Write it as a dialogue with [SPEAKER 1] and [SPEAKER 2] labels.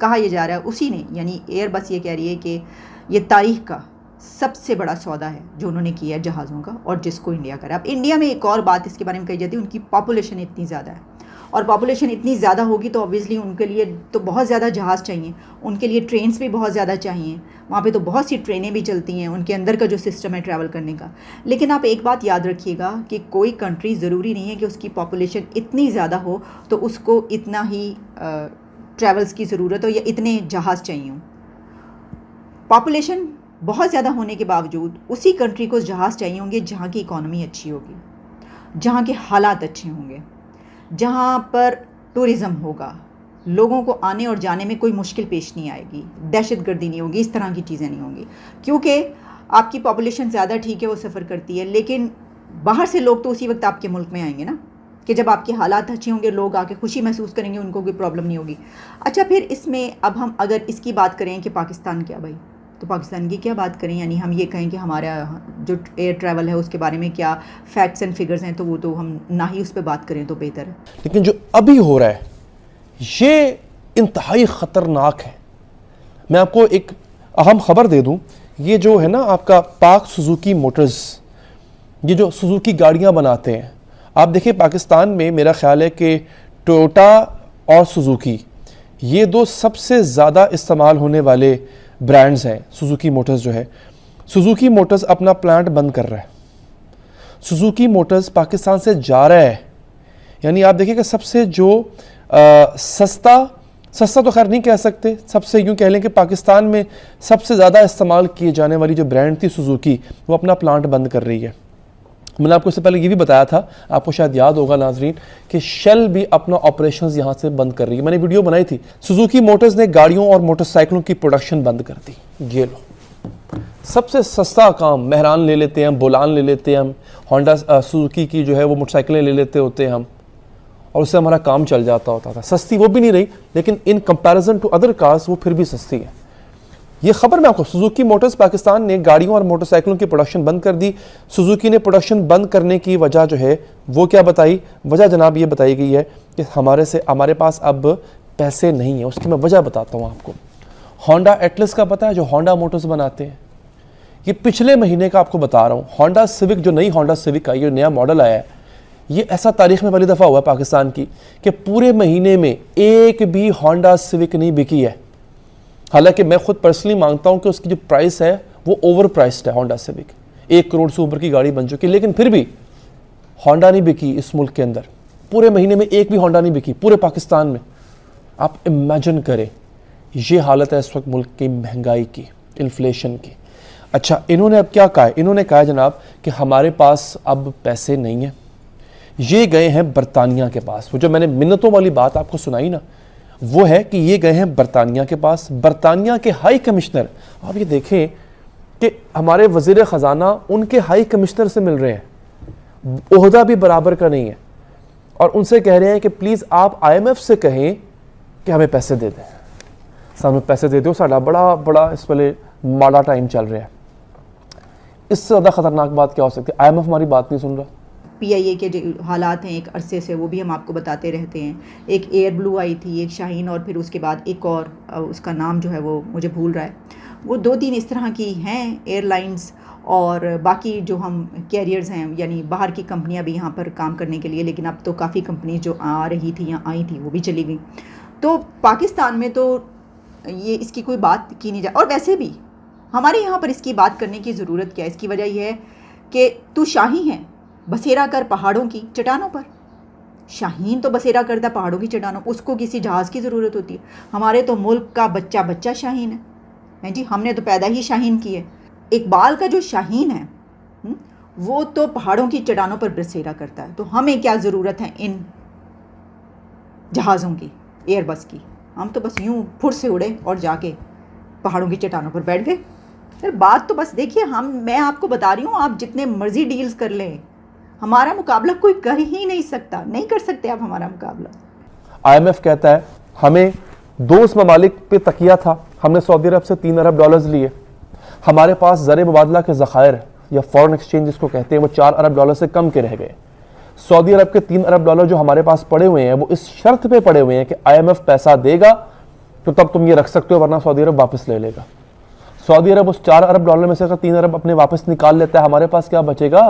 [SPEAKER 1] कहा यह जा रहा है उसी ने, यानी एयरबस ये कह रही है कि ये तारीख का सबसे बड़ा सौदा है जो उन्होंने किया है जहाज़ों का, और जिसको इंडिया करा। अब इंडिया में एक और बात इसके बारे में कही जाती है, उनकी पॉपुलेशन इतनी ज़्यादा है, और पॉपुलेशन इतनी ज़्यादा होगी तो ऑब्वियसली उनके लिए तो बहुत ज़्यादा जहाज़ चाहिए, उनके लिए ट्रेन्स भी बहुत ज़्यादा चाहिए, वहाँ पे तो बहुत सी ट्रेनें भी चलती हैं, उनके अंदर का जो सिस्टम है ट्रैवल करने का। लेकिन आप एक बात याद रखिएगा कि कोई कंट्री ज़रूरी नहीं है कि उसकी पॉपुलेशन इतनी ज़्यादा हो तो उसको इतना ही ट्रैवल्स की ज़रूरत हो या इतने जहाज़ चाहिए हों। पॉपुलेशन बहुत ज़्यादा होने के बावजूद उसी कंट्री को जहाज़ चाहिए होंगे जहाँ की इकॉनमी अच्छी होगी, जहाँ के हालात अच्छे होंगे, जहाँ पर टूरिज़्म होगा, लोगों को आने और जाने में कोई मुश्किल पेश नहीं आएगी, दहशतगर्दी नहीं होगी, इस तरह की चीज़ें नहीं होंगी। क्योंकि आपकी पॉपुलेशन ज़्यादा ठीक है, वो सफ़र करती है, लेकिन बाहर से लोग तो उसी वक्त आपके मुल्क में आएंगे ना, कि जब आपके हालात अच्छे होंगे, लोग आके खुशी महसूस करेंगे, उनको कोई प्रॉब्लम नहीं होगी। अच्छा, फिर इसमें अब हम अगर इसकी बात करें कि पाकिस्तान क्या भाई, तो पाकिस्तान की क्या बात करें, यानी हम ये कहें कि हमारा जो एयर ट्रैवल है उसके बारे में क्या फैक्ट्स एंड फिगर्स हैं, तो वो तो हम ना ही उस पर बात करें तो बेहतर है।
[SPEAKER 2] लेकिन जो अभी हो रहा है ये इंतहाई ख़तरनाक है। मैं आपको एक अहम खबर दे दूं, ये जो है ना आपका पाक सुजुकी मोटर्स, ये जो सुजुकी गाड़ियां बनाते हैं, आप देखिए पाकिस्तान में मेरा ख्याल है कि टोयोटा और सुजुकी ये दो सबसे ज़्यादा इस्तेमाल होने वाले ब्रांड्स हैं। सुजुकी मोटर्स जो है, सुजुकी मोटर्स अपना प्लांट बंद कर रहा है, सुजुकी मोटर्स पाकिस्तान से जा रहा है। यानी आप देखिए कि सबसे जो सस्ता तो खैर नहीं कह सकते, सबसे यूँ कह लें कि पाकिस्तान में सबसे ज़्यादा इस्तेमाल किए जाने वाली जो ब्रांड थी सुजुकी, वो अपना प्लांट बंद कर रही है। मैंने आपको इससे पहले ये भी बताया था, आपको शायद याद होगा नाजरीन, कि शेल भी अपना ऑपरेशंस यहाँ से बंद कर रही है। मैंने वीडियो बनाई थी, सुजुकी मोटर्स ने गाड़ियों और मोटरसाइकिलों की प्रोडक्शन बंद कर दी। ये लो, सबसे सस्ता काम, मेहरान ले लेते हैं हम, बोलान ले लेते हैं हम, होंडा सुजुकी की जो है वो मोटरसाइकिलें ले लेते होते हैं हम, और उससे हमारा काम चल जाता होता था। सस्ती वो भी नहीं रही, लेकिन in comparison to other cars वो फिर भी सस्ती है। ये खबर मैं आपको, सुजुकी मोटर्स पाकिस्तान ने गाड़ियों और मोटरसाइकिलों की प्रोडक्शन बंद कर दी। सुजुकी ने प्रोडक्शन बंद करने की वजह जो है वो क्या बताई? वजह जनाब ये बताई गई है कि हमारे पास अब पैसे नहीं है। उसकी मैं वजह बताता हूँ आपको। होंडा एटलस का पता है, जो होंडा मोटर्स बनाते हैं, ये पिछले महीने का आपको बता रहा हूँ, होंडा सिविक, जो नई होंडा सिविक आई है, नया मॉडल आया है, ये ऐसा तारीख में पहली दफ़ा हुआ है पाकिस्तान की कि पूरे महीने में एक भी होंडा सिविक नहीं बिकी है। हालांकि मैं खुद पर्सनली मानता हूं कि उसकी जो प्राइस है वो ओवर प्राइस्ड है। होंडा सिविक 1 करोड़ से ऊपर की गाड़ी बन चुकी है, लेकिन फिर भी होंडा नहीं बिकी इस मुल्क के अंदर। पूरे महीने में एक भी होंडा नहीं बिकी पूरे पाकिस्तान में। आप इमेजिन करें, ये हालत है इस वक्त मुल्क की महंगाई की, इन्फ्लेशन की। अच्छा, इन्होंने अब क्या कहा? इन्होंने कहा जनाब कि हमारे पास अब पैसे नहीं हैं। ये गए हैं बरतानिया के पास। वो जो मैंने मिन्नतों वाली बात आपको सुनाई ना, वो है कि ये गए हैं बरतानिया के पास। बरतानिया के हाई कमिश्नर, आप ये देखें कि हमारे वज़ीर ख़जाना उनके हाई कमिश्नर से मिल रहे हैं, ओहदा भी बराबर का नहीं है, और उनसे कह रहे हैं कि प्लीज़ आप IMF से कहें कि हमें पैसे दे दें, सानू पैसे दे दो, साड़ा बड़ा बड़ा इस वेले माड़ा टाइम चल रहा है। इससे ज़्यादा ख़तरनाक बात क्या हो सकती है? IMF हमारी बात नहीं सुन रहा।
[SPEAKER 1] PIA के जो हालात हैं एक अरसे से, वो भी हम आपको बताते रहते हैं। एक एयर ब्लू आई थी, एक शाहीन, और फिर उसके बाद एक और, उसका नाम जो है वो मुझे भूल रहा है। वो 2-3 इस तरह की हैं एयरलाइंस, और बाकी जो हम कैरियर्स हैं, यानी बाहर की कंपनियां भी यहाँ पर काम करने के लिए, लेकिन अब तो काफ़ी कंपनी जो आ रही थी या आई थी वो भी चली गई। तो पाकिस्तान में तो ये इसकी कोई बात की नहीं जा, और वैसे भी हमारे यहाँ पर इसकी बात करने की ज़रूरत क्या है? इसकी वजह यह है कि तू शाही है, बसेरा कर पहाड़ों की चट्टानों पर। शाहीन तो बसेरा करता पहाड़ों की चट्टानों, उसको किसी जहाज़ की ज़रूरत होती है? हमारे तो मुल्क का बच्चा बच्चा शाहीन है जी, हमने तो पैदा ही शाहीन की है। इकबाल का जो शाहीन है वो तो पहाड़ों की चट्टानों पर बसेरा करता है। तो हमें क्या ज़रूरत है इन जहाज़ों की, एयरबस की? हम तो बस यूँ फुर से उड़े और जाके पहाड़ों की चट्टानों पर बैठ गए। फिर बात तो बस देखिए, मैं आपको बता रही हूँ, आप जितने मर्जी डील्स कर लें, हमारा मुकाबला कोई कर ही नहीं सकता, नहीं कर सकते आप हमारा मुकाबला।
[SPEAKER 2] IMF कहता है हमें दोस्त ममालिक पे तकिया था, हमने सऊदी अरब से $3 अरब लिए, हमारे पास ज़र मुबादला के ज़खायर या फॉरेन एक्सचेंज जिसको कहते हैं वो $4 अरब से कम के रह गए। सऊदी अरब के $3 अरब जो हमारे पास पड़े हुए हैं वो इस शर्त पे पड़े हुए हैं कि IMF पैसा देगा तो तब तुम ये रख सकते हो, वरना सऊदी अरब वापस ले लेगा। सऊदी अरब उस $4 अरब में से अगर $3 अरब अपने वापस निकाल लेता है, हमारे पास क्या बचेगा?